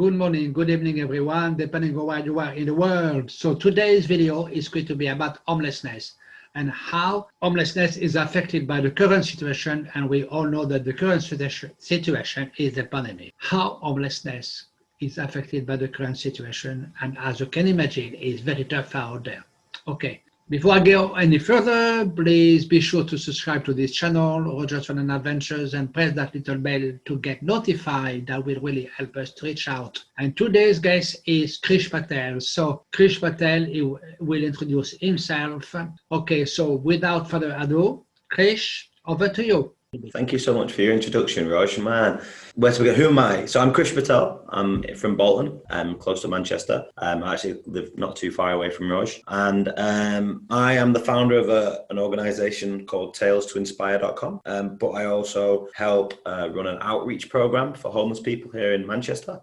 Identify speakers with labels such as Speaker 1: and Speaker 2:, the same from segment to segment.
Speaker 1: Good morning, good evening, everyone, depending on where you are in the world. So today's video is going to be about homelessness and how homelessness is affected by the current situation. And we all know that the current situation is the pandemic. How homelessness is affected by the current situation. And as you can imagine, it's very tough out there. Okay. Before I go any further, please be sure to subscribe to this channel, Roger's Fun and Adventures, and press that little bell to get notified. That will really help us to reach out. And today's guest is Krish Patel. So Krish Patel he will introduce himself. Okay, so without further ado, Krish, over to you.
Speaker 2: Thank you so much for your introduction, Raj. Man, where to begin? Who am I? So I'm Krish Patel. I'm from Bolton. I'm close to Manchester. I actually live not too far away from Raj. And I am the founder of an organisation called talestoinspire.com. But I also help run an outreach programme for homeless people here in Manchester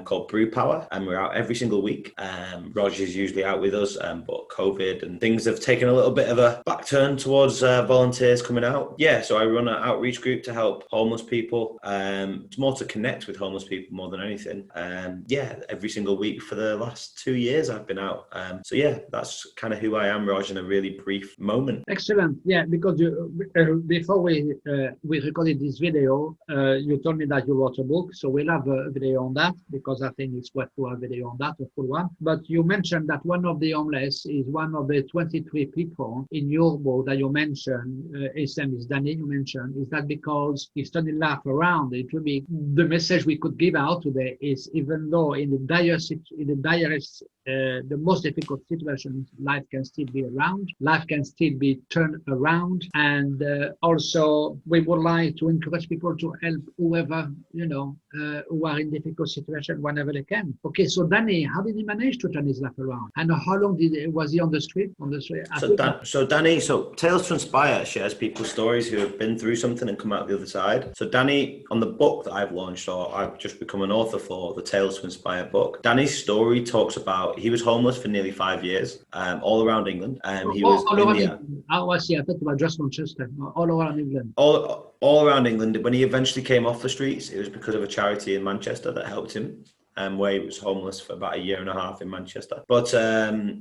Speaker 2: called Brew Power. And we're out every single week. Raj is usually out with us, but COVID and things have taken a little bit of a back turn towards volunteers coming out. Yeah, so I run an outreach group to help homeless people. It's more to connect with homeless people more than anything. Yeah, every single week for the last 2 years I've been out. So yeah, that's kind of who I am, Raj, in a really brief moment.
Speaker 1: Excellent. Yeah, because before we recorded this video, you told me that you wrote a book. So we'll have a video on that because I think it's worth to have a video on that, a full one. But you mentioned that one of the homeless is one of the 23 people in your book that you mentioned. His name is Danny, you mentioned. Is that because he started to laugh around? It will be the message we could give out today is even though in the direst, the most difficult situations, life can still be around, life can still be turned around. And also we would like to encourage people to help whoever, who are in difficult situations whenever they can. Okay, so Danny, how did he manage to turn his life around? And how long was he on the street?
Speaker 2: So Danny, Tales to Inspire shares people's stories who have been through something and come out the other side. So Danny, on the book that I've launched, or I've just become an author for, the Tales to Inspire book, Danny's story talks about, he was homeless for nearly 5 years, all around England. He was
Speaker 1: all around England. I thought about just Manchester, all around England.
Speaker 2: All around England. When he eventually came off the streets, it was because of a charity in Manchester that helped him. Where he was homeless for about 1.5 years in Manchester. But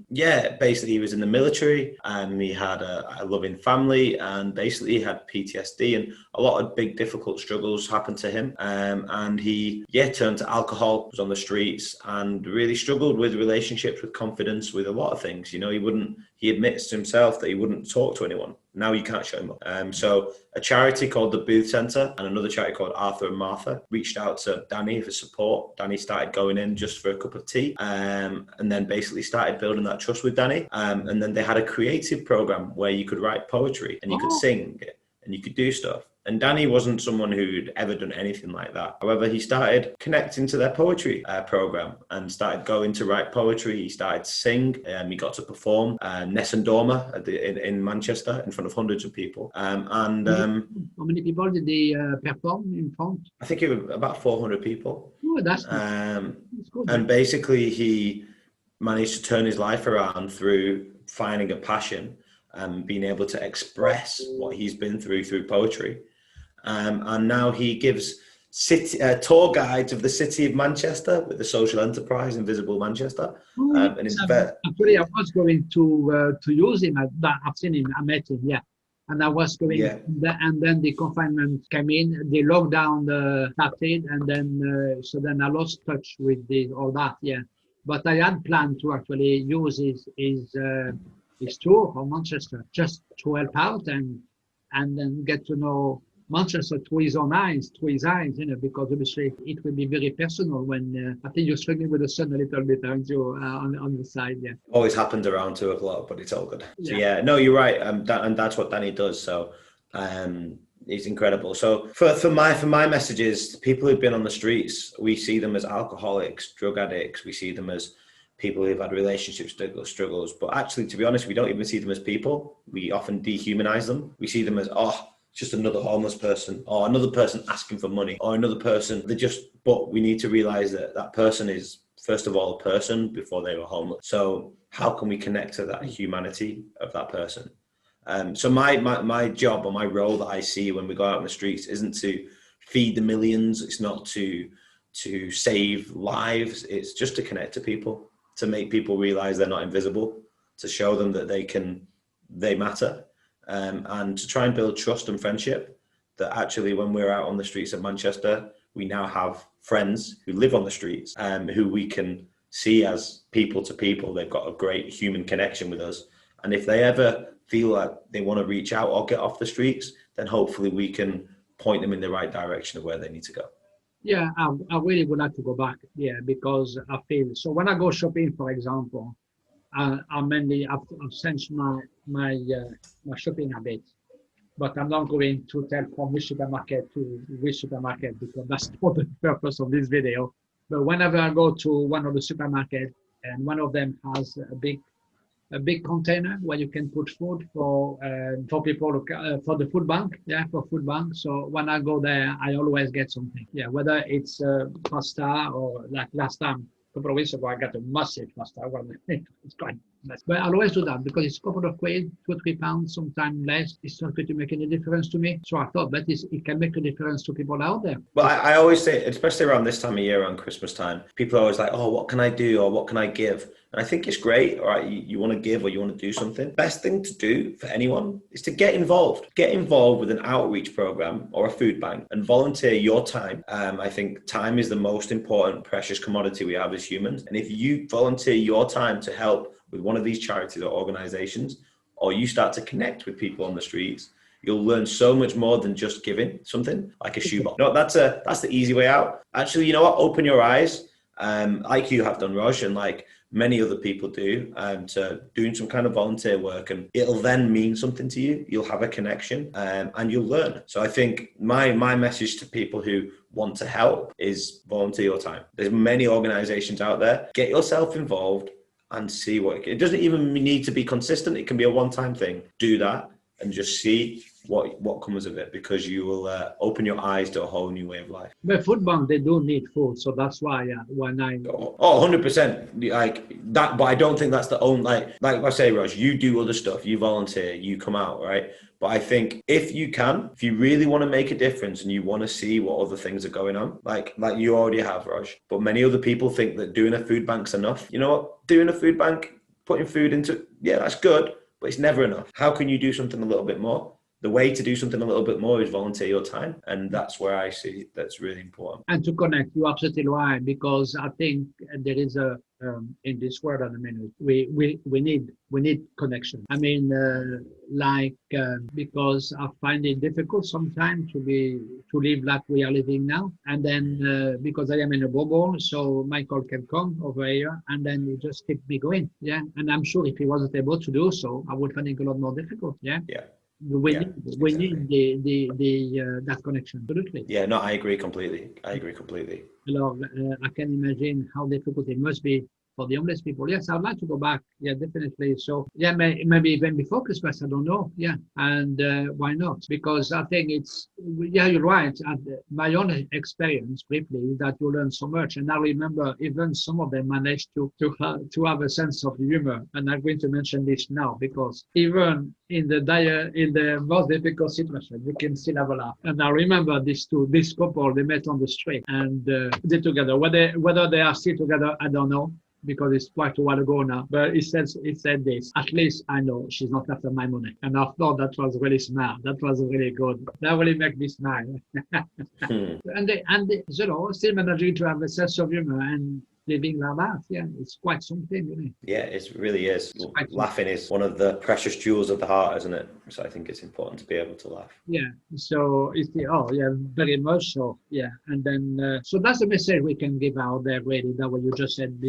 Speaker 2: yeah, basically he was in the military and he had a loving family, and basically he had PTSD and a lot of big difficult struggles happened to him. And he turned to alcohol, was on the streets and really struggled with relationships, with confidence, with a lot of things. He admits to himself that he wouldn't talk to anyone. Now you can't show him up. So a charity called the Booth Centre and another charity called Arthur and Martha reached out to Danny for support. Danny started going in just for a cup of tea, and then basically started building that trust with Danny. And then they had a creative program where you could write poetry and you could sing and you could do stuff. And Danny wasn't someone who'd ever done anything like that. However, he started connecting to their poetry program and started going to write poetry. He started to sing. He got to perform Ness and Dormer in Manchester in front of hundreds of people. How
Speaker 1: many people did they perform in front?
Speaker 2: I think it was about 400 people.
Speaker 1: Oh, that's good.
Speaker 2: And basically, he managed to turn his life around through finding a passion and being able to express what he's been through poetry. And now he gives tour guides of the city of Manchester with the social enterprise Invisible Manchester.
Speaker 1: Actually, I was going to use him. I've seen him, I met him, yeah. And I was going, and then the confinement came in, the lockdown started, and then I lost touch with all that, yeah. But I had planned to actually use his tour from Manchester just to help out and then get to know Manchester through his eyes, because obviously it will be very personal when I think you're struggling with the sun a little bit, aren't you, on the side, yeah.
Speaker 2: Always happened around 2 o'clock, but it's all good. Yeah. So yeah, no, you're right, and that's what Danny does. So he's incredible. So for my messages, people who've been on the streets, we see them as alcoholics, drug addicts. We see them as people who've had relationship struggles. But actually, to be honest, we don't even see them as people. We often dehumanize them. We see them as, just another homeless person, or another person asking for money, or another person. But we need to realize that that person is, first of all, a person before they were homeless. So how can we connect to that humanity of that person? So my job or my role that I see when we go out in the streets isn't to feed the millions. It's not to to save lives. It's just to connect to people, to make people realize they're not invisible, to show them that they matter, and to try and build trust and friendship. That actually, when we're out on the streets of Manchester, we now have friends who live on the streets, who we can see as people to people. They've got a great human connection with us. And if they ever feel like they want to reach out or get off the streets, then hopefully we can point them in the right direction of where they need to go.
Speaker 1: Yeah, I really would like to go back. Yeah, because I feel so when I go shopping, for example, I've changed my shopping habits, but I'm not going to tell from which supermarket to which supermarket because that's not the purpose of this video. But whenever I go to one of the supermarkets and one of them has a big container where you can put food for people for the food bank, for food bank. So when I go there, I always get something. Yeah, whether it's pasta or like last time, a couple of weeks ago, I got a massive pasta. Well, it's quite nice. But I always do that because it's a couple of quid, 2 or 3 pounds, sometimes less. It's not going to make any difference to me. So I thought that it can make a difference to people out there.
Speaker 2: Well, I always say, especially around this time of year, around Christmas time, people are always like, oh, what can I do or what can I give? And I think it's great, all right, you want to give or you want to do something. Best thing to do for anyone is to get involved. Get involved with an outreach program or a food bank and volunteer your time. I think time is the most important, precious commodity we have as humans. And if you volunteer your time to help with one of these charities or organizations, or you start to connect with people on the streets, you'll learn so much more than just giving something like a shoebox. No, that's the easy way out. Actually, you know what? Open your eyes, like you have done, Raj, and like many other people do, to doing some kind of volunteer work, and it'll then mean something to you. You'll have a connection, and you'll learn. So I think my message to people who want to help is volunteer your time. There's many organizations out there. Get yourself involved and see it doesn't even need to be consistent. It can be a one-time thing. Do that and just see what comes of it, because you will open your eyes to a whole new way of life.
Speaker 1: But food bank, they do need food, so that's why when I
Speaker 2: 100% like that. But I don't think that's the only like I say, Raj, you do other stuff, you volunteer, you come out, right? But I think if you really want to make a difference and you want to see what other things are going on, like you already have, Raj. But many other people think that doing a food bank's enough. You know what? Doing a food bank, putting food into, that's good, but it's never enough. How can you do something a little bit more? The way to do something a little bit more is volunteer your time. And that's where I see that's really important.
Speaker 1: And to connect, you're absolutely right, because I think there is in this world at the minute, we need connection. I mean, because I find it difficult sometimes to live like we are living now. And then because I am in a bubble, so Michael can come over here and then he just keep me going. Yeah. And I'm sure if he wasn't able to do so, I would find it a lot more difficult. Yeah.
Speaker 2: Yeah.
Speaker 1: We need that connection. Absolutely.
Speaker 2: Yeah, no, I agree completely. I
Speaker 1: can imagine how difficult it must be for the homeless people. Yes, I'd like to go back. Yeah, definitely. So yeah, maybe even before Christmas, I don't know. Yeah, and why not? Because I think you're right. My own experience briefly is that you learn so much, and I remember even some of them managed to have a sense of humor. And I'm going to mention this now because even in the most difficult situation, you can still have a laugh. And I remember this couple, they met on the street and they together. Whether they are still together, I don't know, because it's quite a while ago now. But he said this, at least I know she's not after my money. And I thought that was really smart. That was really good. That really made me smile. And they still managing to have a sense of humor and living like that. Yeah, it's quite something, really.
Speaker 2: Yeah, it really is. Laughing is one of the precious jewels of the heart, isn't it? So I think it's important to be able to laugh.
Speaker 1: Yeah, so very much so. Yeah, and then so that's the message we can give out there, really. That what you just said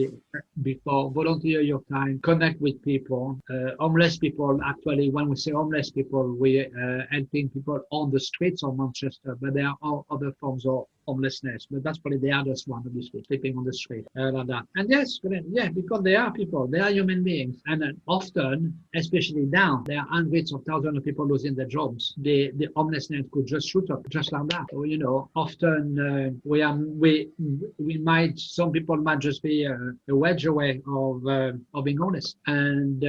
Speaker 1: before. Volunteer your time, connect with people. Homeless people, actually, when we say homeless people, we helping people on the streets of Manchester, but there are all other forms of homelessness, but that's probably the hardest one, obviously, sleeping on the street, like that. And yes, because they are people, they are human beings, and often, especially now, there are hundreds of thousands of people losing their jobs. The homelessness could just shoot up, just like that. So, often some people might just be a wedge away of being honest. And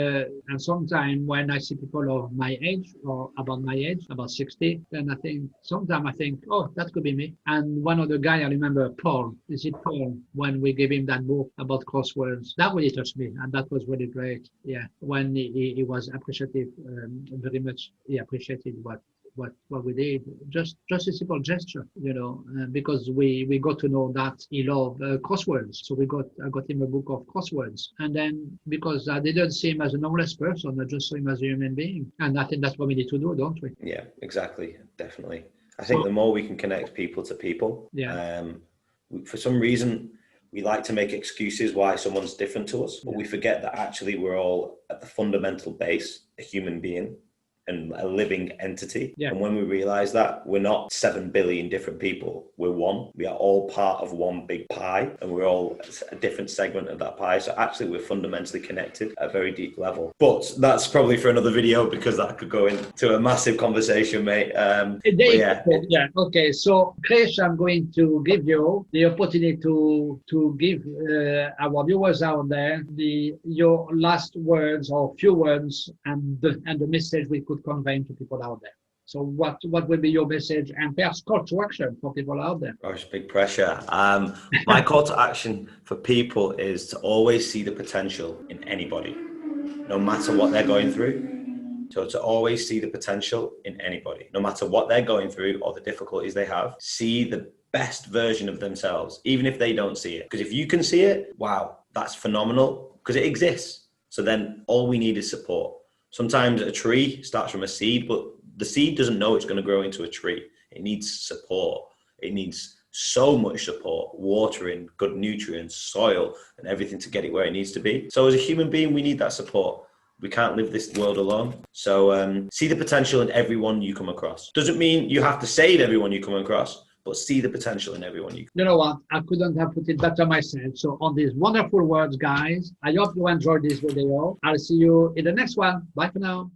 Speaker 1: sometimes when I see people of my age or about my age, about 60, then sometimes I think, oh, that could be me. And one of the guy I remember, Paul, is it Paul, when we gave him that book about crosswords, that really touched me, and that was really great. Yeah, when he was appreciative, very much. He appreciated what we did, just a simple gesture, because we got to know that he loved crosswords. So I got him a book of crosswords, and then because I didn't see him as a homeless person, I just saw him as a human being, and I think that's what we need to do, don't we?
Speaker 2: Yeah, exactly, definitely. I think the more we can connect people to people, for some reason we like to make excuses why someone's different to us, but we forget that actually we're all at the fundamental base a human being and a living entity. And when we realize that we're not 7 billion different people, we're one. We are all part of one big pie, and we're all a different segment of that pie. So actually we're fundamentally connected at a very deep level. But that's probably for another video, because that could go into a massive conversation, mate.
Speaker 1: Okay, so Krish, I'm going to give you the opportunity to give our viewers out there your last words or few words and the message we could convey to people out there. So what will be your message and perhaps call to action for people out there?
Speaker 2: Gosh, big pressure. My call to action for people is to always see the potential in anybody, no matter what they're going through. So to always see the potential in anybody, no matter what they're going through or the difficulties they have, see the best version of themselves, even if they don't see it. Because if you can see it, wow, that's phenomenal, because it exists. So then all we need is support. Sometimes a tree starts from a seed, but the seed doesn't know it's going to grow into a tree. It needs support. It needs so much support, watering, good nutrients, soil, and everything to get it where it needs to be. So as a human being, we need that support. We can't live this world alone. So see the potential in everyone you come across. Doesn't mean you have to save everyone you come across, but see the potential in everyone you.
Speaker 1: You know what? I couldn't have put it better myself. So on these wonderful words, guys, I hope you enjoyed this video. I'll see you in the next one. Bye for now.